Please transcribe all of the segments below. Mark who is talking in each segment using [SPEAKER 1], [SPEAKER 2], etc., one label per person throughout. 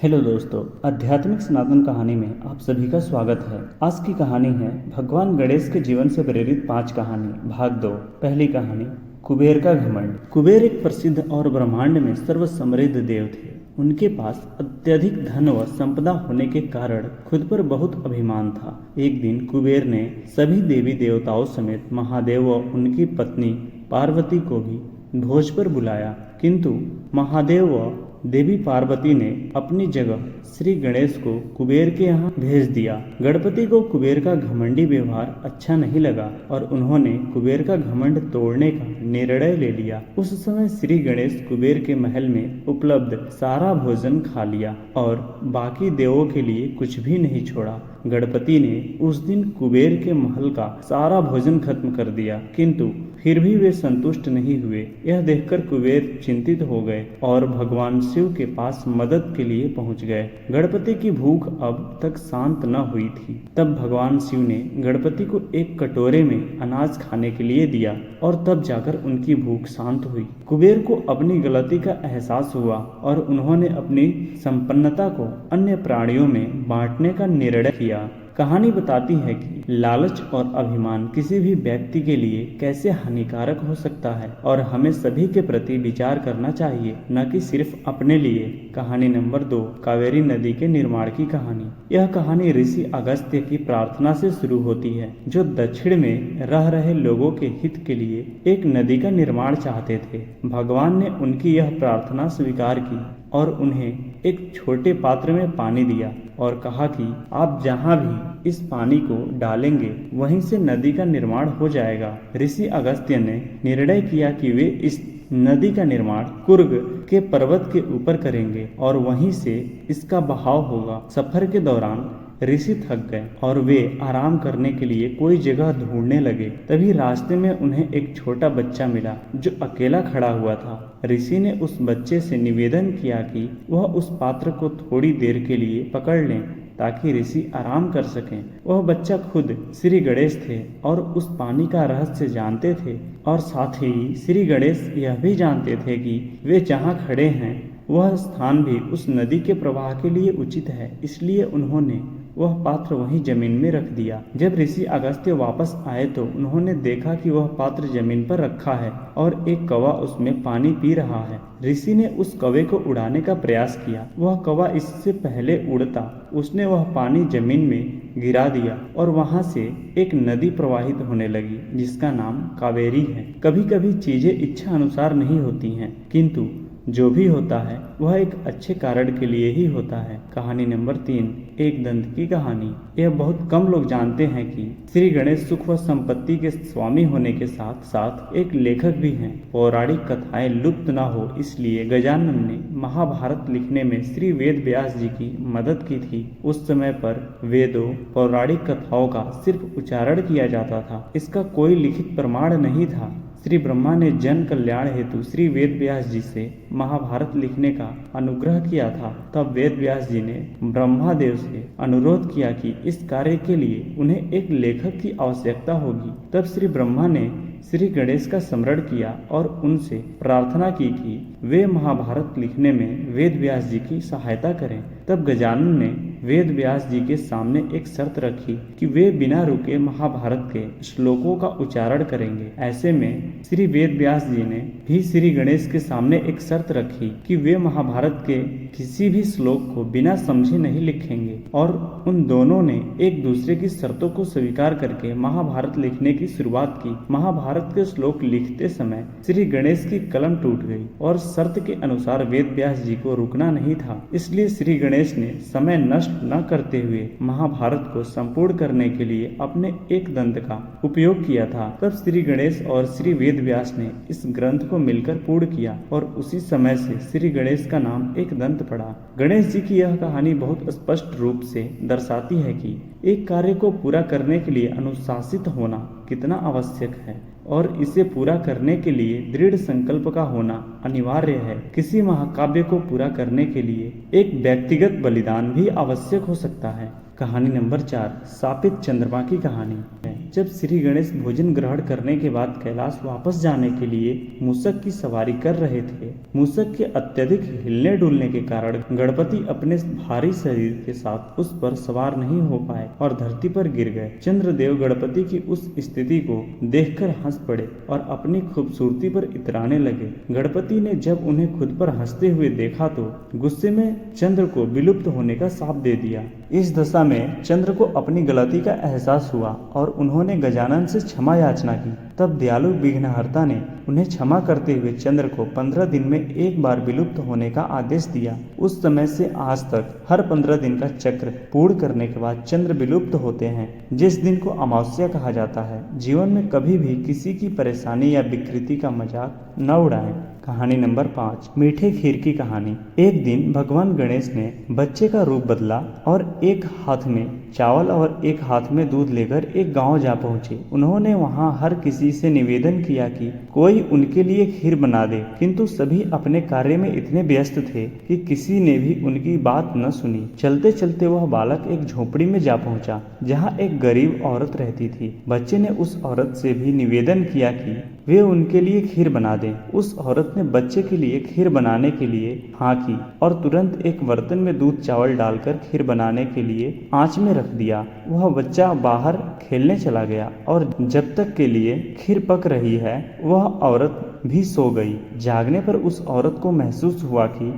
[SPEAKER 1] Hello दोस्तों, आध्यात्मिक सनातन कहानी में आप सभी का स्वागत है। आज की कहानी है भगवान गणेश के जीवन से प्रेरित 5 कहानी, भाग 2। पहली कहानी, कुबेर का घमंड। कुबेर एक प्रसिद्ध और ब्रह्मांड में सर्वसमृद्ध देव थे। उनके पास अत्यधिक धन व संपदा होने के कारण खुद पर बहुत अभिमान था। एक दिन कुबेर ने सभी देवी देवताओं समेत महादेव व उनकी पत्नी पार्वती को भी भोज पर बुलाया, किंतु महादेव व देवी पार्वती ने अपनी जगह श्री गणेश को कुबेर के यहाँ भेज दिया। गणपति को कुबेर का घमंडी व्यवहार अच्छा नहीं लगा और उन्होंने कुबेर का घमंड तोड़ने का निर्णय ले लिया। उस समय श्री गणेश कुबेर के महल में उपलब्ध सारा भोजन खा लिया और बाकी देवों के लिए कुछ भी नहीं छोड़ा। गणपति ने उस दिन कुबेर के महल का सारा भोजन खत्म कर दिया, किंतु फिर भी वे संतुष्ट नहीं हुए। यह देखकर कुबेर चिंतित हो गए और भगवान शिव के पास मदद के लिए पहुंच गए। गणपति की भूख अब तक शांत न हुई थी। तब भगवान शिव ने गणपति को एक कटोरे में अनाज खाने के लिए दिया और तब जाकर उनकी भूख शांत हुई। कुबेर को अपनी गलती का एहसास हुआ और उन्होंने अपनी संपन्नता को अन्य प्राणियों में बांटने का निर्णय किया। कहानी बताती है कि लालच और अभिमान किसी भी व्यक्ति के लिए कैसे हानिकारक हो सकता है और हमें सभी के प्रति विचार करना चाहिए, न कि सिर्फ अपने लिए। कहानी नंबर 2, कावेरी नदी के निर्माण की कहानी। यह कहानी ऋषि अगस्त्य की प्रार्थना से शुरू होती है, जो दक्षिण में रह रहे लोगों के हित के लिए एक नदी का निर्माण चाहते थे। भगवान ने उनकी यह प्रार्थना स्वीकार की और उन्हें एक छोटे पात्र में पानी दिया और कहा कि आप जहाँ भी इस पानी को डालेंगे वहीं से नदी का निर्माण हो जाएगा। ऋषि अगस्त्य ने निर्णय किया कि वे इस नदी का निर्माण कुर्ग के पर्वत के ऊपर करेंगे और वहीं से इसका बहाव होगा। सफर के दौरान ऋषि थक गए और वे आराम करने के लिए कोई जगह ढूंढने लगे। तभी रास्ते में उन्हें एक छोटा बच्चा मिला जो अकेला खड़ा हुआ था। ऋषि ने उस बच्चे से निवेदन किया कि वह उस पात्र को थोड़ी देर के लिए पकड़ लें ताकि ऋषि आराम कर सकें। वह बच्चा खुद श्री गणेश थे और उस पानी का रहस्य जानते थे और साथ ही श्री गणेश यह भी जानते थे कि वे जहाँ खड़े हैं वह स्थान भी उस नदी के प्रवाह के लिए उचित है, इसलिए उन्होंने वह पात्र वहीं जमीन में रख दिया। जब ऋषि अगस्त्य वापस आए तो उन्होंने देखा कि वह पात्र जमीन पर रखा है और एक कौवा उसमें पानी पी रहा है। ऋषि ने उस कौवे को उड़ाने का प्रयास किया। वह कौवा इससे पहले उड़ता उसने वह पानी जमीन में गिरा दिया और वहां से एक नदी प्रवाहित होने लगी जिसका नाम कावेरी है। कभी कभी चीजें इच्छा अनुसार नहीं होती हैं, किंतु जो भी होता है वह एक अच्छे कारण के लिए ही होता है। कहानी नंबर 3, एक दंत की कहानी। यह बहुत कम लोग जानते हैं कि श्री गणेश सुख व संपत्ति के स्वामी होने के साथ साथ एक लेखक भी हैं। पौराणिक कथाएं लुप्त न हो इसलिए गजानन ने महाभारत लिखने में श्री वेद व्यास जी की मदद की थी। उस समय पर वेदों पौराणिक कथाओं का सिर्फ उच्चारण किया जाता था, इसका कोई लिखित प्रमाण नहीं था। श्री ब्रह्मा ने जन कल्याण हेतु श्री वेद व्यास जी से महाभारत लिखने का अनुग्रह किया था। तब वेद व्यास जी ने ब्रह्मादेव से अनुरोध किया कि इस कार्य के लिए उन्हें एक लेखक की आवश्यकता होगी। तब श्री ब्रह्मा ने श्री गणेश का स्मरण किया और उनसे प्रार्थना की कि वे महाभारत लिखने में वेद व्यास जी की सहायता करें। तब गजानन ने वेद व्यास जी के सामने एक शर्त रखी कि वे बिना रुके महाभारत के श्लोकों का उच्चारण करेंगे। ऐसे में श्री वेद व्यास जी ने भी श्री गणेश के सामने एक शर्त रखी कि वे महाभारत के किसी भी श्लोक को बिना समझे नहीं लिखेंगे और उन दोनों ने एक दूसरे की शर्तों को स्वीकार करके महाभारत लिखने की शुरुआत की। महाभारत के श्लोक लिखते समय श्री गणेश की कलम टूट गई और शर्त के अनुसार वेद व्यास जी को रुकना नहीं था, इसलिए श्री गणेश ने समय नष्ट न करते हुए महाभारत को संपूर्ण करने के लिए अपने एक दंत का उपयोग किया था। तब श्री गणेश और श्री वेद व्यास ने इस ग्रंथ को मिलकर पूर्ण किया और उसी समय से श्री गणेश का नाम एक दंत पड़ा। गणेश जी की यह कहानी बहुत स्पष्ट रूप से दर्शाती है कि एक कार्य को पूरा करने के लिए अनुशासित होना कितना आवश्यक है और इसे पूरा करने के लिए दृढ़ संकल्प का होना अनिवार्य है। किसी महाकाव्य को पूरा करने के लिए एक व्यक्तिगत बलिदान भी आवश्यक हो सकता है। कहानी नंबर 4, शापित चंद्रमा की कहानी है। जब श्री गणेश भोजन ग्रहण करने के बाद कैलाश वापस जाने के लिए मूषक की सवारी कर रहे थे। मूषक के अत्यधिक हिलने डुलने के कारण गणपति अपने भारी शरीर के साथ उस पर सवार नहीं हो पाए और धरती पर गिर गए। चंद्रदेव गणपति की उस स्थिति को देखकर हंस पड़े और अपनी खूबसूरती पर इतराने लगे। गणपति ने जब उन्हें खुद पर हंसते हुए देखा तो गुस्से में चंद्र को विलुप्त होने का शाप दे दिया। इस दशा में चंद्र को अपनी गलती का एहसास हुआ और उन्होंने गजानन से क्षमा याचना की। तब दयालु विघ्नहर्ता ने उन्हें क्षमा करते हुए चंद्र को 15 दिन में एक बार विलुप्त होने का आदेश दिया। उस समय से आज तक हर 15 दिन का चक्र पूर्ण करने के बाद चंद्र विलुप्त होते हैं, जिस दिन को अमावस्या कहा जाता है। जीवन में कभी भी किसी की परेशानी या विकृति का मजाक न उड़ाएं। कहानी नंबर 5, मीठे खीर की कहानी। एक दिन भगवान गणेश ने बच्चे का रूप बदला और एक हाथ में चावल और एक हाथ में दूध लेकर एक गांव जा पहुंचे। उन्होंने वहां हर किसी से निवेदन किया कि कोई उनके लिए खीर बना दे, किंतु सभी अपने कार्य में इतने व्यस्त थे कि किसी ने भी उनकी बात न सुनी। चलते चलते वह बालक एक झोपड़ी में जा पहुंचा, जहां एक गरीब औरत रहती थी। बच्चे ने उस औरत से भी निवेदन किया कि वे उनके लिए खीर बना दें। उस औरत ने बच्चे के लिए खीर बनाने के लिए हाँ की और तुरंत एक बर्तन में दूध चावल डालकर खीर बनाने के लिए आंच में रख दिया। वह बच्चा बाहर खेलने चला गया और जब तक के लिए खीर पक रही है वह औरत भी सो गई। जागने पर उस औरत को महसूस हुआ कि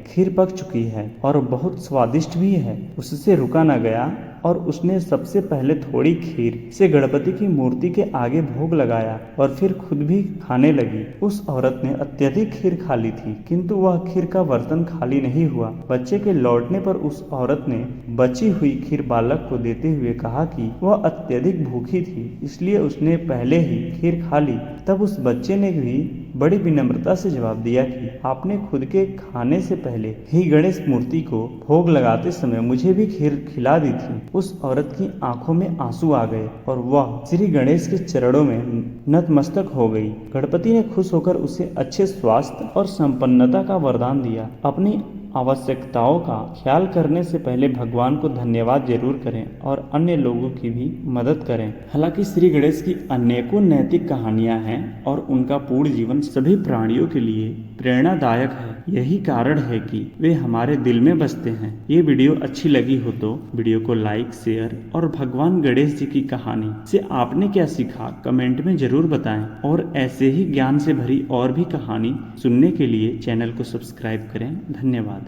[SPEAKER 1] खीर पक चुकी है और बहुत स्वादिष्ट भी है। उससे रुका न गया और उसने सबसे पहले थोड़ी खीर से गणपति की मूर्ति के आगे भोग लगाया और फिर खुद भी खाने लगी। उस औरत ने अत्यधिक खीर खा ली थी, किंतु वह खीर का बर्तन खाली नहीं हुआ। बच्चे के लौटने पर उस औरत ने बची हुई खीर बालक को देते हुए कहा कि वह अत्यधिक भूखी थी, इसलिए उसने पहले ही खीर खा ली। तब उस बच्चे ने भी बड़ी विनम्रता से जवाब दिया कि आपने खुद के खाने से पहले ही गणेश मूर्ति को भोग लगाते समय मुझे भी खीर खिला दी थी। उस औरत की आंखों में आंसू आ गए और वह श्री गणेश के चरणों में नतमस्तक हो गई। गणपति ने खुश होकर उसे अच्छे स्वास्थ्य और संपन्नता का वरदान दिया। अपनी आवश्यकताओं का ख्याल करने से पहले भगवान को धन्यवाद जरूर करें और अन्य लोगों की भी मदद करें। हालांकि श्री गणेश की अनेकों नैतिक कहानियां हैं और उनका पूर्ण जीवन सभी प्राणियों के लिए प्रेरणादायक है। यही कारण है कि वे हमारे दिल में बसते हैं। ये वीडियो अच्छी लगी हो तो वीडियो को लाइक, शेयर और भगवान गणेश जी की कहानी से आपने क्या सीखा कमेंट में जरूर बताएं। और ऐसे ही ज्ञान से भरी और भी कहानी सुनने के लिए चैनल को सब्सक्राइब करें। धन्यवाद।